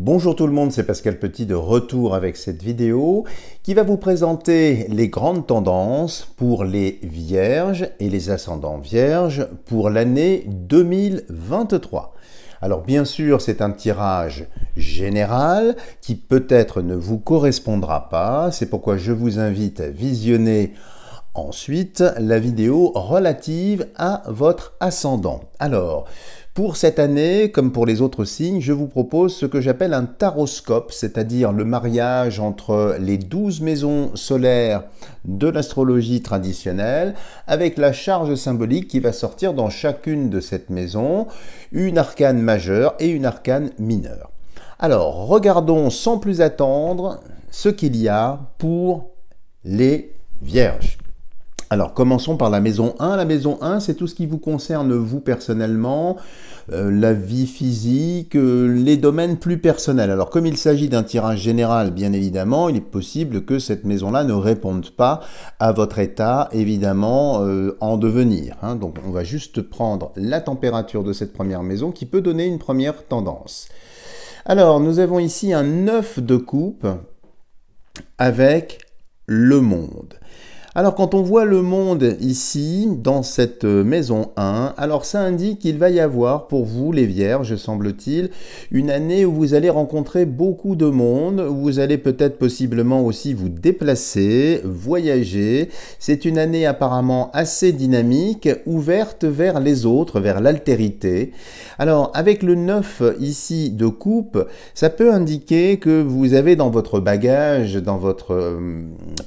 Bonjour tout le monde, c'est Pascal Petit de retour avec cette vidéo qui va vous présenter les grandes tendances pour les vierges et les ascendants vierges pour l'année 2023. Alors bien sûr, c'est un tirage général qui peut-être ne vous correspondra pas, c'est pourquoi je vous invite à visionner ensuite la vidéo relative à votre ascendant. Alors, pour cette année, comme pour les autres signes, je vous propose ce que j'appelle un taroscope, c'est-à-dire le mariage entre les 12 maisons solaires de l'astrologie traditionnelle, avec la charge symbolique qui va sortir dans chacune de cette maison, une arcane majeure et une arcane mineure. Alors, regardons sans plus attendre ce qu'il y a pour les vierges. Alors, commençons par la maison 1. La maison 1, c'est tout ce qui vous concerne vous personnellement, la vie physique, les domaines plus personnels. Alors, comme il s'agit d'un tirage général, bien évidemment, il est possible que cette maison-là ne réponde pas à votre état, évidemment, en devenir. Donc, on va juste prendre la température de cette première maison qui peut donner une première tendance. Alors, nous avons ici un 9 de coupe avec le monde. Alors quand on voit le monde ici, dans cette maison 1, alors ça indique qu'il va y avoir pour vous les vierges, semble-t-il, une année où vous allez rencontrer beaucoup de monde, où vous allez peut-être possiblement aussi vous déplacer, voyager. C'est une année apparemment assez dynamique, ouverte vers les autres, vers l'altérité. Alors avec le 9 ici de coupe, ça peut indiquer que vous avez dans votre bagage, dans votre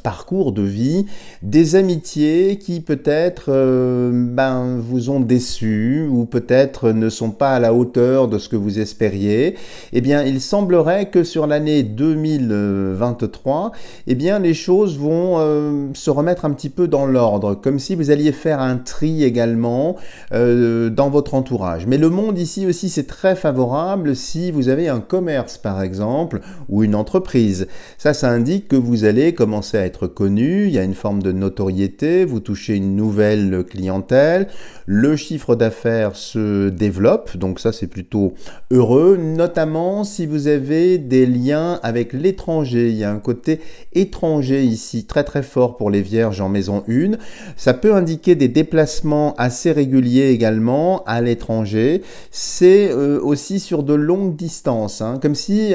parcours de vie, des amitiés qui peut-être vous ont déçu ou peut-être ne sont pas à la hauteur de ce que vous espériez. Eh bien, il semblerait que sur l'année 2023, eh bien, les choses vont se remettre un petit peu dans l'ordre, comme si vous alliez faire un tri également dans votre entourage. Mais le monde ici aussi, c'est très favorable si vous avez un commerce, par exemple, ou une entreprise. Ça indique que vous allez commencer à être connu, il y a une forme de notoriété, vous touchez une nouvelle clientèle, le chiffre d'affaires se développe, donc ça c'est plutôt heureux, notamment si vous avez des liens avec l'étranger. Il y a un côté étranger ici très très fort pour les vierges en maison 1. Ça peut indiquer des déplacements assez réguliers également à l'étranger. C'est aussi sur de longues distances, comme si,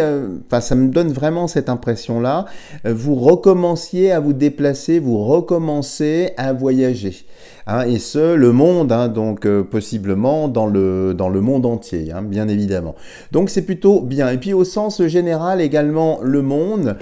ça me donne vraiment cette impression-là, vous recommenciez à vous déplacer, vous recommencez à voyager. Et ce, le monde, donc possiblement dans le monde entier, bien évidemment. Donc c'est plutôt bien. Et puis au sens général également, le monde,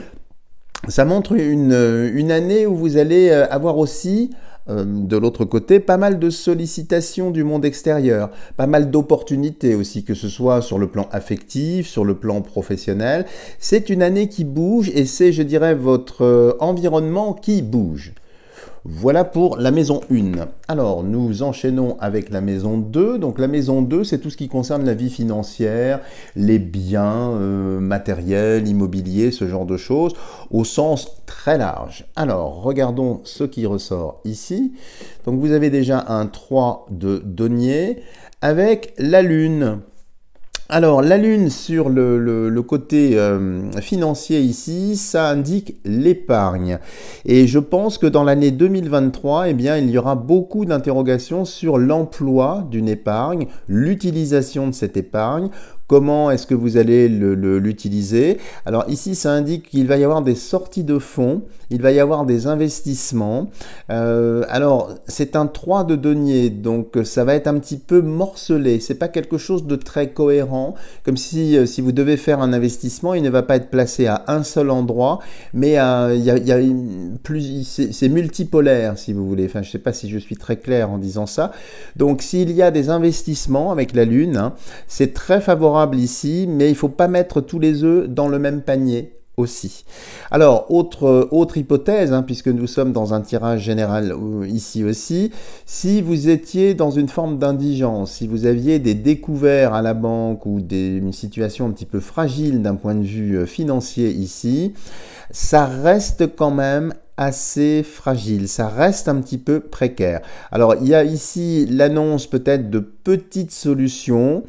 ça montre une année où vous allez avoir aussi de l'autre côté, pas mal de sollicitations du monde extérieur, pas mal d'opportunités aussi, que ce soit sur le plan affectif, sur le plan professionnel. C'est une année qui bouge et c'est, je dirais, votre environnement qui bouge. Voilà pour la maison 1. Alors, nous enchaînons avec la maison 2. Donc, la maison 2, c'est tout ce qui concerne la vie financière, les biens matériels, immobiliers, ce genre de choses, au sens très large. Alors, regardons ce qui ressort ici. Donc, vous avez déjà un 3 de denier avec la lune. Alors, la lune sur le côté financier ici, ça indique l'épargne. Et je pense que dans l'année 2023, eh bien, il y aura beaucoup d'interrogations sur l'emploi d'une épargne, l'utilisation de cette épargne. Comment est-ce que vous allez l'utiliser? Alors ici, ça indique qu'il va y avoir des sorties de fonds, il va y avoir des investissements. Alors, c'est un 3 de denier, donc ça va être un petit peu morcelé. C'est pas quelque chose de très cohérent, comme si vous devez faire un investissement, il ne va pas être placé à un seul endroit, mais c'est multipolaire, si vous voulez. Enfin, je sais pas si je suis très clair en disant ça. Donc, s'il y a des investissements avec la Lune, c'est très favorable ici, mais il ne faut pas mettre tous les œufs dans le même panier aussi. Alors, autre hypothèse, puisque nous sommes dans un tirage général ici aussi, si vous étiez dans une forme d'indigence, si vous aviez des découverts à la banque ou une situation un petit peu fragile d'un point de vue financier ici, ça reste quand même assez fragile, ça reste un petit peu précaire. Alors, il y a ici l'annonce peut-être de petite solution,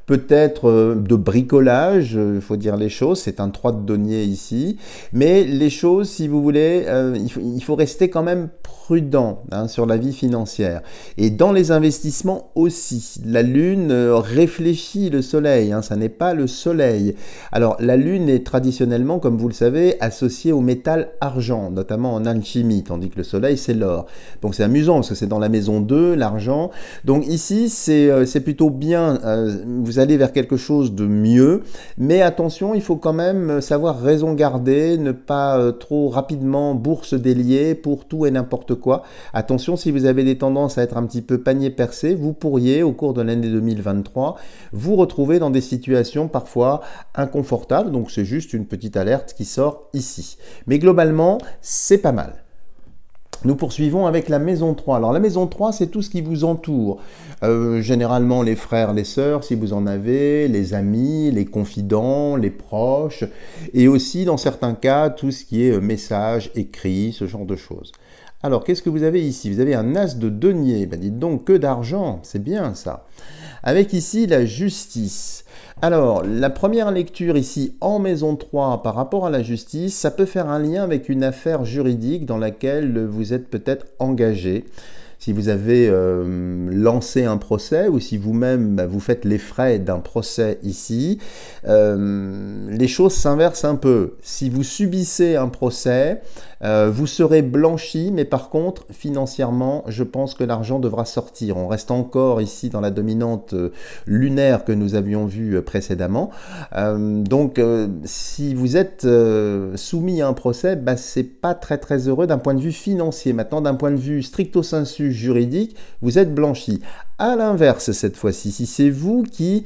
peut-être de bricolage, il faut dire les choses, c'est un 3 de denier ici, mais les choses, si vous voulez, il faut rester quand même prudent hein, sur la vie financière. Et dans les investissements aussi, la Lune réfléchit le Soleil, hein, ça n'est pas le Soleil. Alors la Lune est traditionnellement, comme vous le savez, associée au métal argent, notamment en alchimie, tandis que le Soleil c'est l'or. Donc c'est amusant parce que c'est dans la maison 2, l'argent. Donc ici c'est plutôt bien, vous allez vers quelque chose de mieux, mais attention, il faut quand même savoir raison garder, ne pas trop rapidement bourse délier pour tout et n'importe quoi. Attention, si vous avez des tendances à être un petit peu panier percé, vous pourriez, au cours de l'année 2023, vous retrouver dans des situations parfois inconfortables. Donc c'est juste une petite alerte qui sort ici. Mais globalement, c'est pas mal. Nous poursuivons avec la maison 3. Alors la maison 3, c'est tout ce qui vous entoure. Généralement les frères, les sœurs, si vous en avez, les amis, les confidents, les proches, et aussi dans certains cas, tout ce qui est message, écrit, ce genre de choses. Alors, qu'est-ce que vous avez ici? Vous avez un as de denier. Ben, dites donc, que d'argent, c'est bien ça. Avec ici la justice. Alors, la première lecture ici en maison 3 par rapport à la justice, ça peut faire un lien avec une affaire juridique dans laquelle vous êtes peut-être engagé. Si vous avez lancé un procès ou si vous-même vous faites les frais d'un procès ici, les choses s'inversent un peu. Si vous subissez un procès, vous serez blanchi, mais par contre, financièrement, je pense que l'argent devra sortir. On reste encore ici dans la dominante lunaire que nous avions vue précédemment. Donc, si vous êtes soumis à un procès, bah, c'est pas très très heureux d'un point de vue financier. Maintenant, d'un point de vue stricto sensu juridique, vous êtes blanchi. À l'inverse, cette fois-ci, si c'est vous qui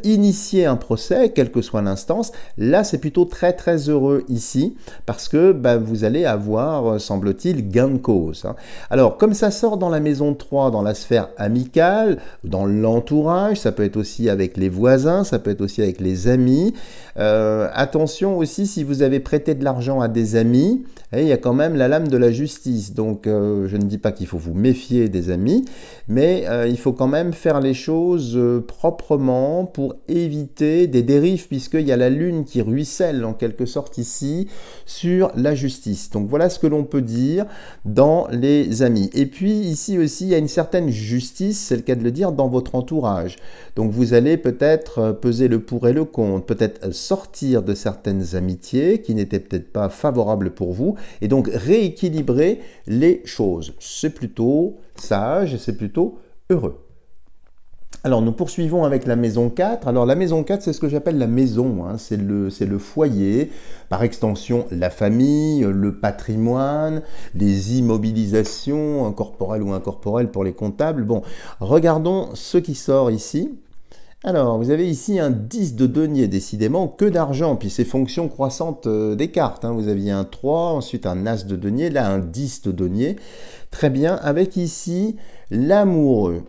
initiez un procès, quelle que soit l'instance, là c'est plutôt très très heureux ici, parce que bah, vous allez avoir, semble-t-il, gain de cause. Hein. Alors, comme ça sort dans la maison 3, dans la sphère amicale, dans l'entourage, ça peut être aussi avec les voisins, ça peut être aussi avec les amis. Attention aussi, si vous avez prêté de l'argent à des amis, il y a quand même la lame de la justice. Donc, je ne dis pas qu'il faut vous méfier des amis, mais il faut quand même faire les choses proprement pour éviter des dérives, puisqu'il y a la lune qui ruisselle en quelque sorte ici sur la justice. Donc voilà ce que l'on peut dire dans les amis. Et puis ici aussi, il y a une certaine justice, c'est le cas de le dire, dans votre entourage. Donc vous allez peut-être peser le pour et le contre, peut-être sortir de certaines amitiés qui n'étaient peut-être pas favorables pour vous, et donc rééquilibrer les choses. C'est plutôt sage, c'est plutôt heureux. Alors nous poursuivons avec la maison 4. Alors la maison 4, c'est ce que j'appelle la maison, hein. C'est le foyer, par extension la famille, le patrimoine, les immobilisations corporelles ou incorporelles pour les comptables. Bon, regardons ce qui sort ici. Alors, vous avez ici un 10 de denier, décidément, que d'argent, puis ces fonctions croissantes des cartes. Hein. Vous aviez un 3, ensuite un as de denier, là un 10 de denier. Très bien, avec ici l'amoureux.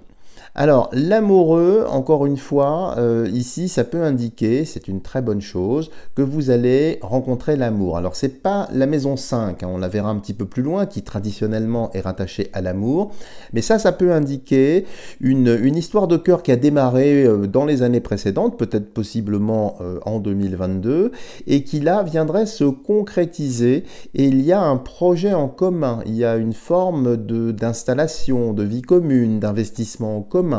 Alors, l'amoureux, encore une fois, ici, ça peut indiquer, c'est une très bonne chose, que vous allez rencontrer l'amour. Alors, c'est pas la maison 5, hein, on la verra un petit peu plus loin, qui traditionnellement est rattachée à l'amour, mais ça peut indiquer une histoire de cœur qui a démarré dans les années précédentes, peut-être possiblement en 2022, et qui là viendrait se concrétiser, et il y a un projet en commun, il y a une forme d'installation, de vie commune, d'investissement en commun.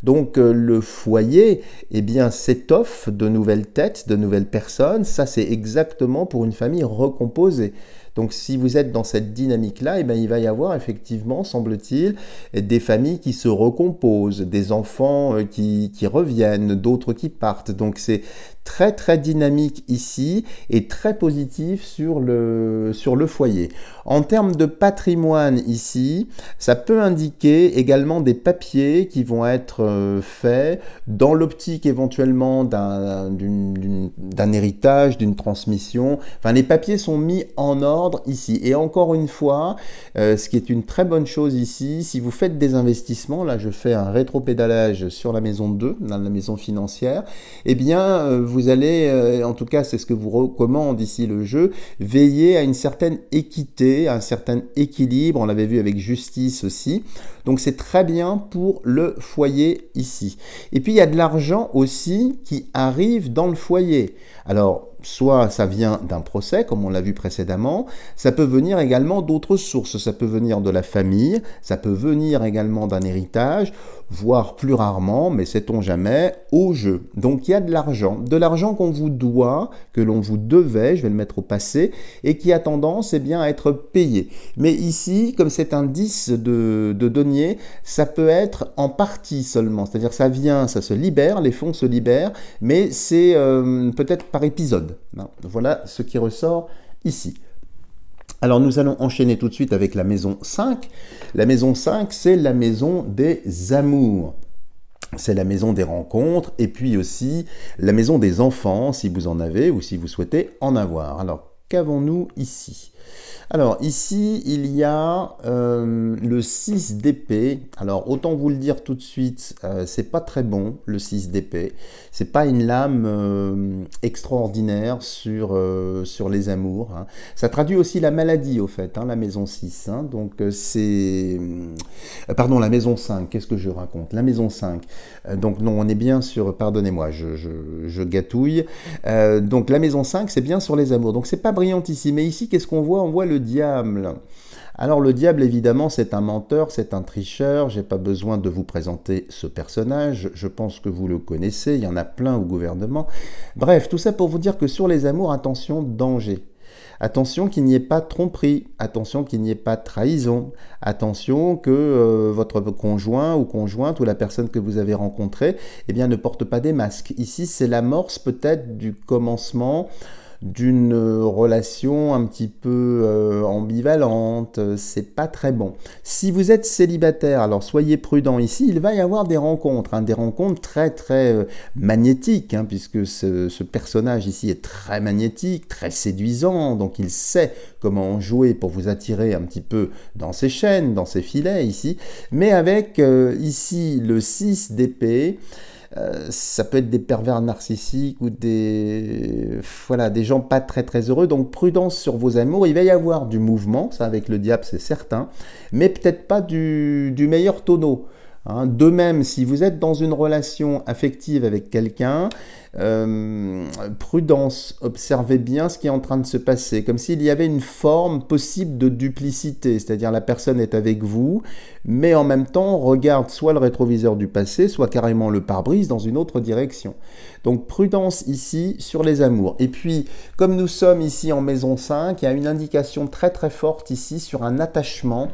Donc le foyer, eh bien, s'étoffe de nouvelles têtes, de nouvelles personnes. Ça, c'est exactement pour une famille recomposée. Donc si vous êtes dans cette dynamique-là, eh bien, il va y avoir effectivement, semble-t-il, des familles qui se recomposent, des enfants qui reviennent, d'autres qui partent. Donc c'est très très dynamique ici et très positif sur le foyer. En termes de patrimoine ici, ça peut indiquer également des papiers qui vont être faits dans l'optique éventuellement d'un héritage, d'une transmission. Enfin, les papiers sont mis en ordre ordre ici. Et encore une fois, ce qui est une très bonne chose ici, si vous faites des investissements, là je fais un rétropédalage sur la maison 2, dans la maison financière, eh bien vous allez, en tout cas c'est ce que vous recommande ici le jeu, veiller à une certaine équité, à un certain équilibre, on l'avait vu avec justice aussi. Donc c'est très bien pour le foyer ici. Et puis il y a de l'argent aussi qui arrive dans le foyer. Alors, soit ça vient d'un procès, comme on l'a vu précédemment, ça peut venir également d'autres sources, ça peut venir de la famille, ça peut venir également d'un héritage, voire plus rarement, mais sait-on jamais, au jeu. Donc il y a de l'argent qu'on vous doit, que l'on vous devait, je vais le mettre au passé, et qui a tendance bien, à être payé. Mais ici, comme c'est un 10 de denier, ça peut être en partie seulement, c'est-à-dire ça vient, ça se libère, les fonds se libèrent, mais c'est peut-être par épisode. Voilà ce qui ressort ici. Alors nous allons enchaîner tout de suite avec la maison 5. La maison 5, c'est la maison des amours. C'est la maison des rencontres et puis aussi la maison des enfants, si vous en avez ou si vous souhaitez en avoir. Alors, qu'avons-nous ici ? Alors ici, il y a le 6 d'épée. Alors autant vous le dire tout de suite, c'est pas très bon le 6 d'épée. C'est pas une lame extraordinaire sur les amours. Hein. Ça traduit aussi la maladie au fait, hein, la maison 6. Hein. Donc c'est... pardon, la maison 5, qu'est-ce que je raconte? La maison 5. Donc non, on est bien sur... Pardonnez-moi, je gâtouille. Donc la maison 5, c'est bien sur les amours. Donc c'est pas brillant ici. Mais ici, qu'est-ce qu'on voit? On voit le diable. Alors le diable, évidemment, c'est un menteur, c'est un tricheur. J'ai pas besoin de vous présenter ce personnage. Je pense que vous le connaissez. Il y en a plein au gouvernement. Bref, tout ça pour vous dire que sur les amours, attention, danger. Attention qu'il n'y ait pas tromperie, attention qu'il n'y ait pas trahison, attention que votre conjoint ou conjointe ou la personne que vous avez rencontrée eh bien, ne porte pas des masques. Ici, c'est l'amorce peut-être du commencement d'une relation un petit peu ambivalente, c'est pas très bon. Si vous êtes célibataire, alors soyez prudent ici, il va y avoir des rencontres, hein, des rencontres très très magnétiques, hein, puisque ce personnage ici est très magnétique, très séduisant, donc il sait comment en jouer pour vous attirer un petit peu dans ses chaînes, dans ses filets ici, mais avec ici le 6 d'épée, ça peut être des pervers narcissiques ou des gens pas très très heureux, donc prudence sur vos amours. Il va y avoir du mouvement, ça avec le diable c'est certain, mais peut-être pas du meilleur tonneau. Hein. De même, si vous êtes dans une relation affective avec quelqu'un, prudence, observez bien ce qui est en train de se passer, comme s'il y avait une forme possible de duplicité, c'est-à-dire la personne est avec vous, mais en même temps regarde soit le rétroviseur du passé, soit carrément le pare-brise dans une autre direction. Donc prudence ici sur les amours. Et puis, comme nous sommes ici en maison 5, il y a une indication très très forte ici sur un attachement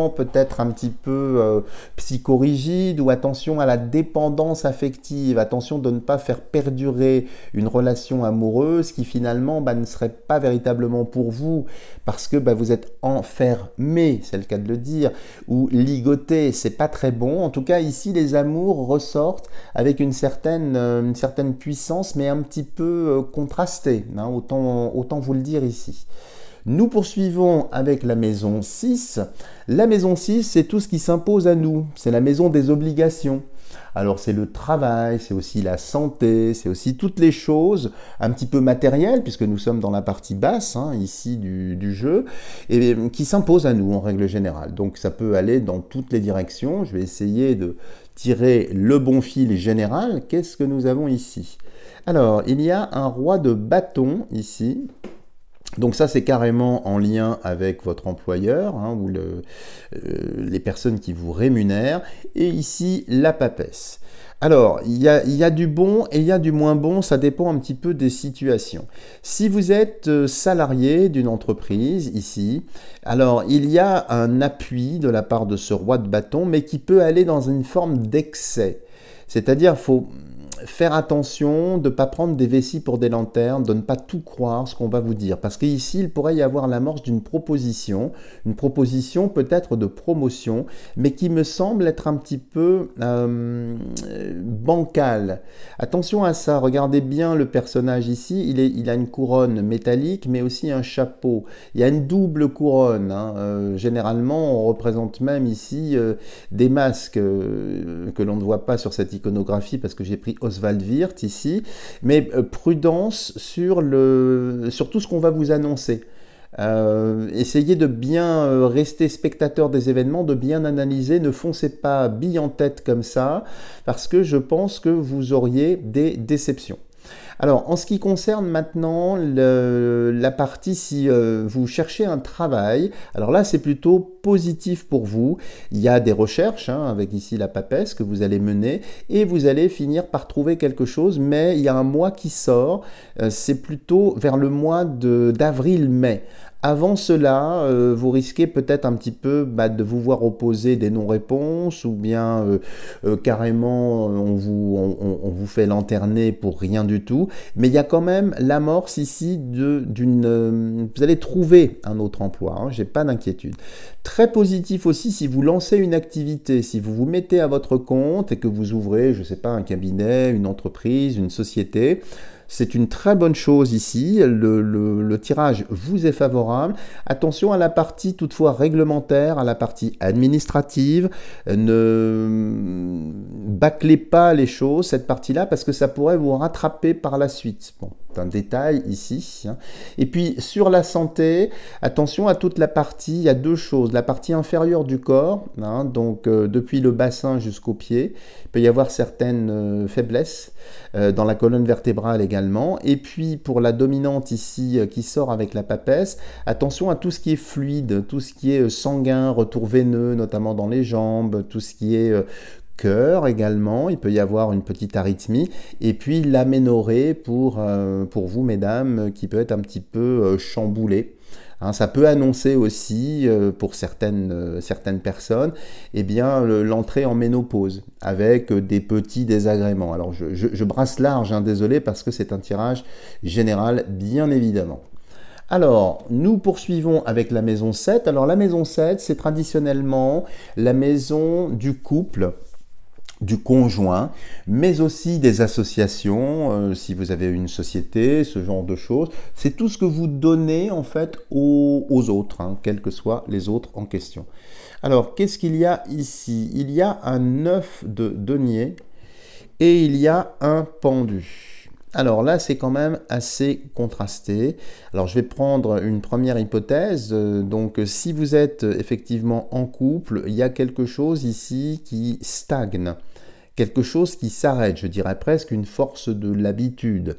peut-être un petit peu psychorigide, ou attention à la dépendance affective, attention de ne pas faire perdurer une relation amoureuse qui finalement ne serait pas véritablement pour vous, parce que vous êtes enfermé, c'est le cas de le dire, ou ligoté, c'est pas très bon. En tout cas ici les amours ressortent avec une certaine puissance, mais un petit peu contrastée, hein, autant vous le dire ici. Nous poursuivons avec la maison 6. La maison 6, c'est tout ce qui s'impose à nous. C'est la maison des obligations. Alors c'est le travail, c'est aussi la santé, c'est aussi toutes les choses un petit peu matérielles, puisque nous sommes dans la partie basse, hein, ici du jeu, et qui s'imposent à nous en règle générale. Donc ça peut aller dans toutes les directions. Je vais essayer de tirer le bon fil général. Qu'est-ce que nous avons ici? Alors, il y a un roi de bâton ici. Donc ça, c'est carrément en lien avec votre employeur, hein, ou les personnes qui vous rémunèrent. Et ici, la papesse. Alors, il y a du bon et il y a du moins bon, ça dépend un petit peu des situations. Si vous êtes salarié d'une entreprise, ici, alors il y a un appui de la part de ce roi de bâton, mais qui peut aller dans une forme d'excès. C'est-à-dire, faire attention de ne pas prendre des vessies pour des lanternes, de ne pas tout croire ce qu'on va vous dire. Parce qu'ici, il pourrait y avoir l'amorce d'une proposition, une proposition peut-être de promotion, mais qui me semble être un petit peu bancale. Attention à ça, regardez bien le personnage ici, il a une couronne métallique, mais aussi un chapeau. Il y a une double couronne, hein. Généralement, on représente même ici des masques que l'on ne voit pas sur cette iconographie parce que j'ai pris Oswald Wirth ici, mais prudence sur tout ce qu'on va vous annoncer. Essayez de bien rester spectateur des événements, de bien analyser, ne foncez pas bille en tête comme ça, parce que je pense que vous auriez des déceptions. Alors, en ce qui concerne maintenant la partie si vous cherchez un travail, alors là, c'est plutôt positif pour vous. Il y a des recherches, hein, avec ici la papesse que vous allez mener, et vous allez finir par trouver quelque chose, mais il y a un mois qui sort, c'est plutôt vers le mois d'avril-mai. Avant cela, vous risquez peut-être un petit peu de vous voir opposer des non-réponses ou bien carrément on vous fait lanterner pour rien du tout. Mais il y a quand même l'amorce ici vous allez trouver un autre emploi, hein, j'ai pas d'inquiétude. Très positif aussi si vous lancez une activité, si vous vous mettez à votre compte et que vous ouvrez, je sais pas, un cabinet, une entreprise, une société. C'est une très bonne chose ici, le tirage vous est favorable. Attention à la partie toutefois réglementaire, à la partie administrative. Ne bâclez pas les choses, cette partie-là, parce que ça pourrait vous rattraper par la suite. Bon, c'est un détail ici. Et puis sur la santé, attention à toute la partie, il y a deux choses. La partie inférieure du corps, hein, donc depuis le bassin jusqu'aux pieds, il peut y avoir certaines faiblesses dans la colonne vertébrale également. Et puis pour la dominante ici qui sort avec la papesse, attention à tout ce qui est fluide, tout ce qui est sanguin, retour veineux, notamment dans les jambes, tout ce qui est cœur également, il peut y avoir une petite arythmie, et puis l'aménorrhée pour vous mesdames qui peut être un petit peu chamboulée. Hein, ça peut annoncer aussi, pour certaines personnes, eh bien, l'entrée en ménopause, avec des petits désagréments. Alors, je brasse large, hein, désolé, parce que c'est un tirage général, bien évidemment. Alors, nous poursuivons avec la maison 7. Alors, la maison 7, c'est traditionnellement la maison du couple, du conjoint, mais aussi des associations, si vous avez une société, ce genre de choses. C'est tout ce que vous donnez en fait aux autres, hein, quels que soient les autres en question. Alors, qu'est-ce qu'il y a ici? Il y a un 9 de denier et il y a un pendu. Alors là, c'est quand même assez contrasté. Alors, je vais prendre une première hypothèse. Donc, si vous êtes effectivement en couple, il y a quelque chose ici qui stagne. Quelque chose qui s'arrête, je dirais presque une force de l'habitude.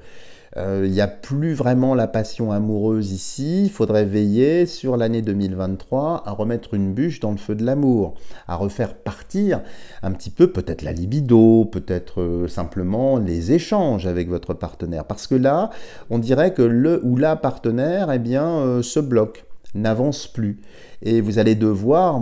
Il n'y a plus vraiment la passion amoureuse ici. Il faudrait veiller sur l'année 2023 à remettre une bûche dans le feu de l'amour, à refaire partir un petit peu peut-être la libido, peut-être simplement les échanges avec votre partenaire. Parce que là, on dirait que le ou la partenaire se bloque, n'avance plus. Et vous allez devoir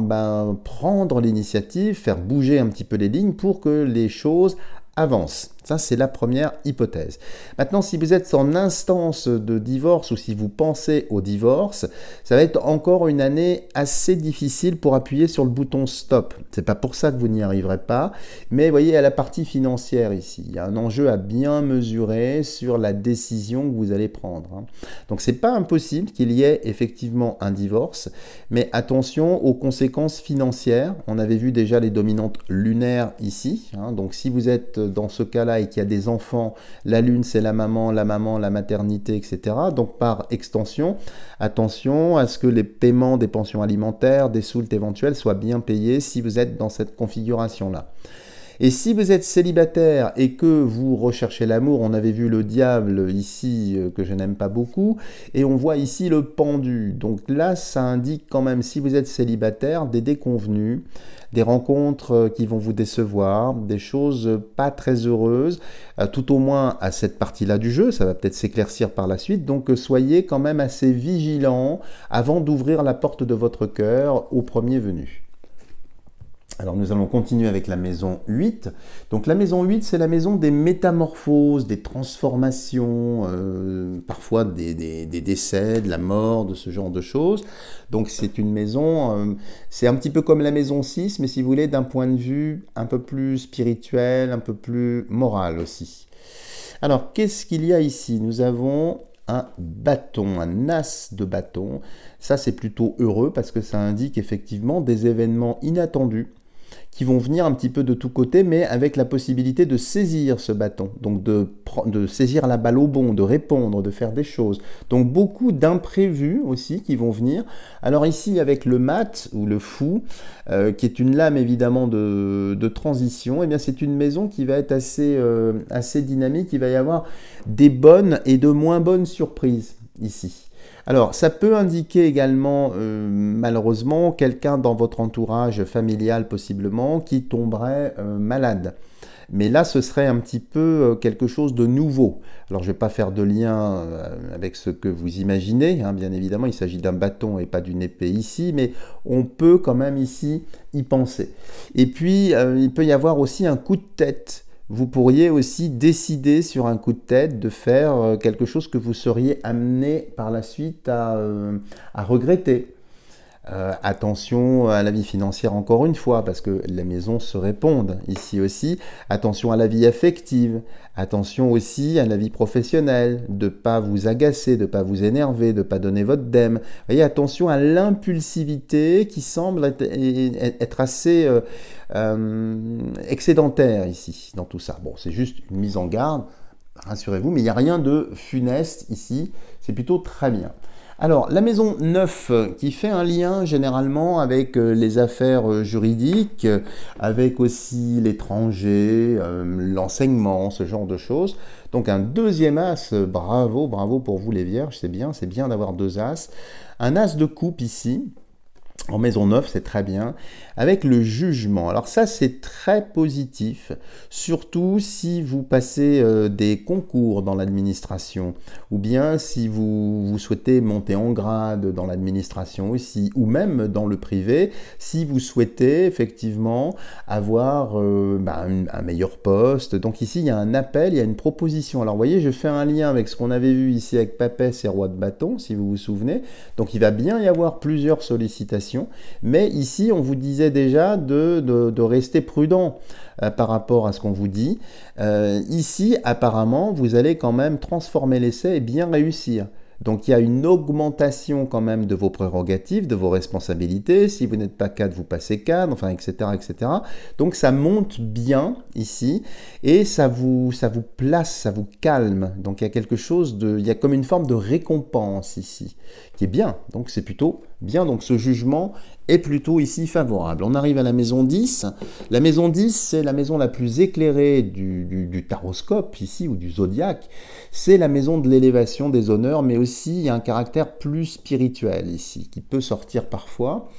prendre l'initiative, faire bouger un petit peu les lignes pour que les choses avancent. Ça, c'est la première hypothèse. Maintenant, si vous êtes en instance de divorce ou si vous pensez au divorce, ça va être encore une année assez difficile pour appuyer sur le bouton stop. C'est pas pour ça que vous n'y arriverez pas, mais vous voyez à la partie financière ici, il y a un enjeu à bien mesurer sur la décision que vous allez prendre. Donc, c'est pas impossible qu'il y ait effectivement un divorce, mais attention aux conséquences financières. On avait vu déjà les dominantes lunaires ici. Donc, si vous êtes dans ce cas-là et qu'il y a des enfants, la lune c'est la maman, la maternité, etc. Donc par extension, attention à ce que les paiements des pensions alimentaires, des soultes éventuels soient bien payés si vous êtes dans cette configuration-là. Et si vous êtes célibataire et que vous recherchez l'amour, on avait vu le diable ici que je n'aime pas beaucoup, et on voit ici le pendu. Donc là, ça indique quand même, si vous êtes célibataire, des déconvenus, des rencontres qui vont vous décevoir, des choses pas très heureuses, tout au moins à cette partie-là du jeu, ça va peut-être s'éclaircir par la suite, donc soyez quand même assez vigilants avant d'ouvrir la porte de votre cœur au premier venu. Alors nous allons continuer avec la maison 8. Donc la maison 8, c'est la maison des métamorphoses, des transformations, parfois des décès, de la mort, de ce genre de choses. Donc c'est une maison, c'est un petit peu comme la maison 6, mais si vous voulez, d'un point de vue un peu plus spirituel, un peu plus moral aussi. Alors qu'est-ce qu'il y a ici? Nous avons un bâton, un as de bâton. Ça c'est plutôt heureux parce que ça indique effectivement des événements inattendus qui vont venir un petit peu de tous côtés, mais avec la possibilité de saisir ce bâton, donc de saisir la balle au bond, de répondre, de faire des choses. Donc beaucoup d'imprévus aussi qui vont venir. Alors ici, avec le mat ou le fou, qui est une lame évidemment de transition, eh bien c'est une maison qui va être assez dynamique. Il va y avoir des bonnes et de moins bonnes surprises ici. Alors, ça peut indiquer également, malheureusement, quelqu'un dans votre entourage familial, possiblement, qui tomberait malade. Mais là, ce serait un petit peu quelque chose de nouveau. Alors, je ne vais pas faire de lien avec ce que vous imaginez, hein, bien évidemment, il s'agit d'un bâton et pas d'une épée ici, mais on peut quand même ici y penser. Et puis, il peut y avoir aussi un coup de tête. Vous pourriez aussi décider sur un coup de tête de faire quelque chose que vous seriez amené par la suite à regretter. Attention à la vie financière encore une fois, parce que les maisons se répondent ici aussi. Attention à la vie affective. Attention aussi à la vie professionnelle, de ne pas vous agacer, de ne pas vous énerver, de ne pas donner votre dème. Vous voyez, attention à l'impulsivité qui semble être assez excédentaire ici, dans tout ça. Bon, c'est juste une mise en garde, rassurez-vous, mais il n'y a rien de funeste ici, c'est plutôt très bien. Alors, la maison 9 qui fait un lien généralement avec les affaires juridiques, avec aussi l'étranger, l'enseignement, ce genre de choses. Donc un deuxième as, bravo, bravo pour vous les vierges, c'est bien d'avoir deux as. Un as de coupe ici, en maison 9, c'est très bien, avec le jugement. Alors ça, c'est très positif, surtout si vous passez des concours dans l'administration, ou bien si vous souhaitez monter en grade dans l'administration aussi, ou même dans le privé, si vous souhaitez effectivement avoir un meilleur poste. Donc ici, il y a un appel, il y a une proposition. Alors vous voyez, je fais un lien avec ce qu'on avait vu ici avec Papès et Roi de bâton, si vous vous souvenez. Donc il va bien y avoir plusieurs sollicitations. Mais ici, on vous disait déjà de rester prudent par rapport à ce qu'on vous dit. Ici, apparemment, vous allez quand même transformer l'essai et bien réussir. Donc il y a une augmentation quand même de vos prérogatives, de vos responsabilités. Si vous n'êtes pas cadre, vous passez cadre, enfin, etc., etc. Donc ça monte bien ici et ça vous place, ça vous calme. Donc il y a quelque chose il y a comme une forme de récompense ici, qui est bien. Donc c'est plutôt bien. Donc ce jugement est plutôt ici favorable. On arrive à la maison 10. La maison 10, c'est la maison la plus éclairée du taroscope ici, ou du zodiaque. C'est la maison de l'élévation des honneurs, mais aussi il y a un caractère plus spirituel ici, qui peut sortir parfois.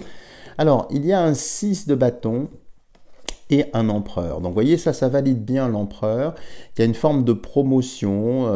Alors, il y a un 6 de bâton et un empereur. Donc vous voyez, ça valide bien l'empereur. Il y a une forme de promotion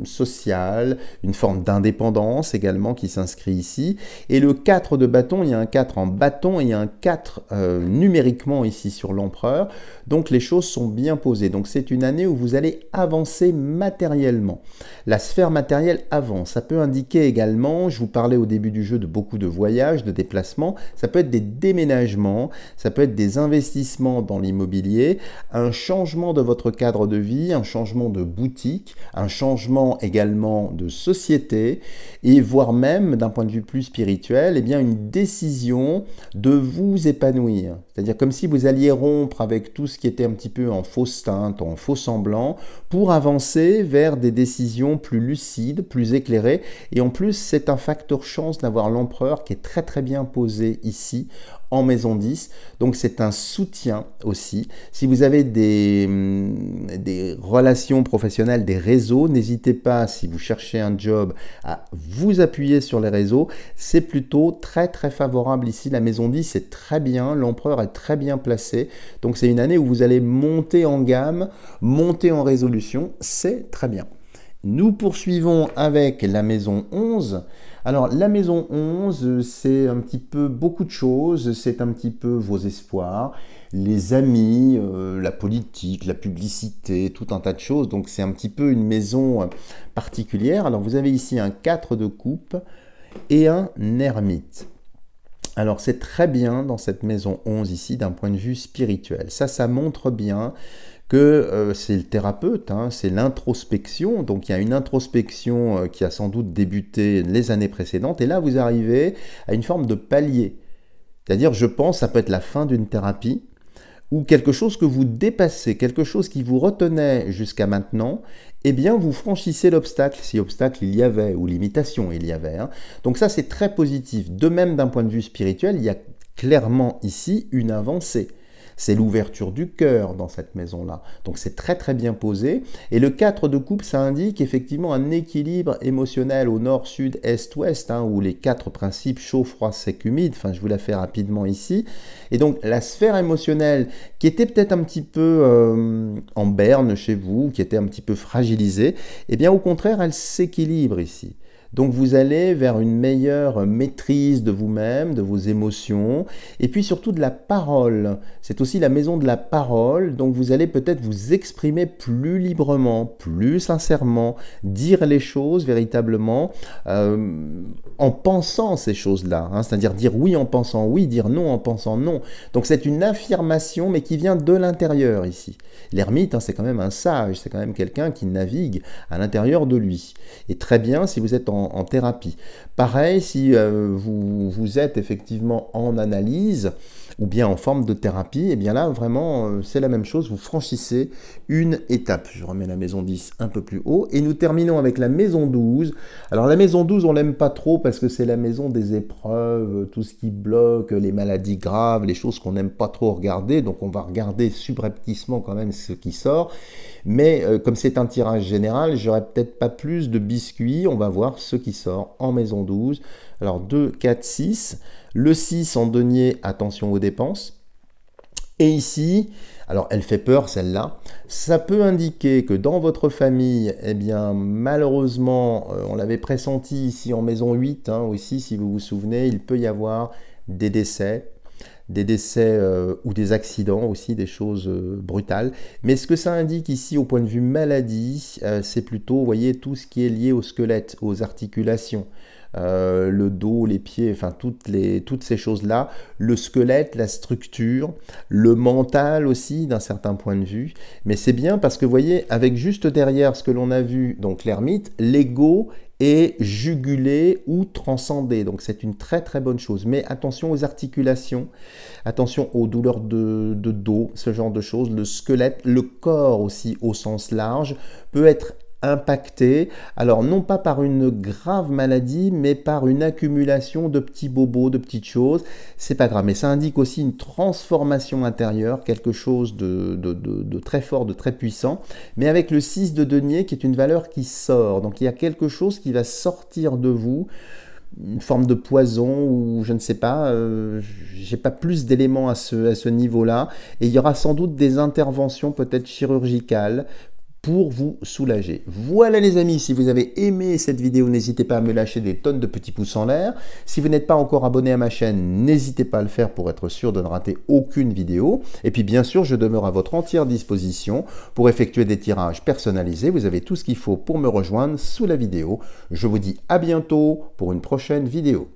sociale, une forme d'indépendance également qui s'inscrit ici. Et le 4 de bâton, il y a un 4 en bâton et il y a un 4 numériquement ici sur l'empereur. Donc les choses sont bien posées. Donc c'est une année où vous allez avancer matériellement. La sphère matérielle avance. Ça peut indiquer également, je vous parlais au début du jeu de beaucoup de voyages, de déplacements. Ça peut être des déménagements, ça peut être des investissements dans l'immobilier, un changement de votre cadre de vie, un changement de boutique, un changement également de société et voire même d'un point de vue plus spirituel, eh bien une décision de vous épanouir. C'est-à-dire comme si vous alliez rompre avec tout ce qui était un petit peu en fausse teinte, en faux semblant, pour avancer vers des décisions plus lucides, plus éclairées. Et en plus, c'est un facteur chance d'avoir l'empereur qui est très très bien posé ici, en maison 10, donc c'est un soutien aussi. Si vous avez des relations professionnelles, des réseaux, n'hésitez pas, si vous cherchez un job, à vous appuyer sur les réseaux. C'est plutôt très très favorable ici. La maison 10, c'est très bien, l'empereur est très bien placé. Donc c'est une année où vous allez monter en gamme, monter en résolution, c'est très bien. Nous poursuivons avec la maison 11. Alors la maison 11, c'est un petit peu beaucoup de choses, c'est un petit peu vos espoirs, les amis, la politique, la publicité, tout un tas de choses. Donc c'est un petit peu une maison particulière. Alors vous avez ici un 4 de coupe et un ermite. Alors c'est très bien dans cette maison 11 ici d'un point de vue spirituel. Ça montre bien que c'est le thérapeute, hein, c'est l'introspection. Donc il y a une introspection qui a sans doute débuté les années précédentes. Et là, vous arrivez à une forme de palier. C'est-à-dire, je pense, ça peut être la fin d'une thérapie ou quelque chose que vous dépassez, quelque chose qui vous retenait jusqu'à maintenant, eh bien vous franchissez l'obstacle, si obstacle il y avait, ou limitation il y avait. Hein. Donc ça, c'est très positif. De même, d'un point de vue spirituel, il y a clairement ici une avancée. C'est l'ouverture du cœur dans cette maison-là. Donc c'est très très bien posé. Et le 4 de coupe, ça indique effectivement un équilibre émotionnel au nord, sud, est, ouest, hein, où les 4 principes chaud, froid, sec, humide, enfin je vous la fais rapidement ici. Et donc la sphère émotionnelle qui était peut-être un petit peu en berne chez vous, qui était un petit peu fragilisée, eh bien au contraire, elle s'équilibre ici. Donc vous allez vers une meilleure maîtrise de vous-même, de vos émotions, et puis surtout de la parole. C'est aussi la maison de la parole, donc vous allez peut-être vous exprimer plus librement, plus sincèrement, dire les choses véritablement en pensant ces choses-là, hein, c'est-à-dire dire oui en pensant oui, dire non en pensant non. Donc c'est une affirmation, mais qui vient de l'intérieur ici. L'ermite, hein, c'est quand même un sage, c'est quand même quelqu'un qui navigue à l'intérieur de lui. Et très bien si vous êtes en thérapie. Pareil, si vous êtes effectivement en analyse ou bien en forme de thérapie, et bien là, vraiment, c'est la même chose, vous franchissez une étape. Je remets la maison 10 un peu plus haut, et nous terminons avec la maison 12. Alors la maison 12, on l'aime pas trop parce que c'est la maison des épreuves, tout ce qui bloque, les maladies graves, les choses qu'on n'aime pas trop regarder, donc on va regarder subrepticement quand même ce qui sort. Mais comme c'est un tirage général, j'aurais peut-être pas plus de biscuits. On va voir ce qui sort en maison 12. Alors 2, 4, 6. Le 6 en denier, attention aux dépenses. Et ici, alors elle fait peur celle-là, ça peut indiquer que dans votre famille, eh bien malheureusement, on l'avait pressenti ici en maison 8, hein, aussi si vous vous souvenez, il peut y avoir des décès ou des accidents aussi, des choses brutales. Mais ce que ça indique ici au point de vue maladie, c'est plutôt, vous voyez, tout ce qui est lié au squelette, aux articulations. Le dos, les pieds, enfin toutes ces choses-là, le squelette, la structure, le mental aussi d'un certain point de vue. Mais c'est bien parce que vous voyez, avec juste derrière ce que l'on a vu, donc l'ermite, l'ego est jugulé ou transcendé. Donc c'est une très très bonne chose. Mais attention aux articulations, attention aux douleurs de dos, ce genre de choses. Le squelette, le corps aussi au sens large peut être impacté, alors non pas par une grave maladie, mais par une accumulation de petits bobos, de petites choses. C'est pas grave, mais ça indique aussi une transformation intérieure, quelque chose de très fort, de très puissant, mais avec le 6 de denier qui est une valeur qui sort. Donc il y a quelque chose qui va sortir de vous, une forme de poison ou je ne sais pas, j'ai pas plus d'éléments à ce niveau-là, et il y aura sans doute des interventions peut-être chirurgicales pour vous soulager. Voilà les amis, si vous avez aimé cette vidéo, n'hésitez pas à me lâcher des tonnes de petits pouces en l'air. Si vous n'êtes pas encore abonné à ma chaîne, n'hésitez pas à le faire pour être sûr de ne rater aucune vidéo. Et puis bien sûr, je demeure à votre entière disposition pour effectuer des tirages personnalisés. Vous avez tout ce qu'il faut pour me rejoindre sous la vidéo. Je vous dis à bientôt pour une prochaine vidéo.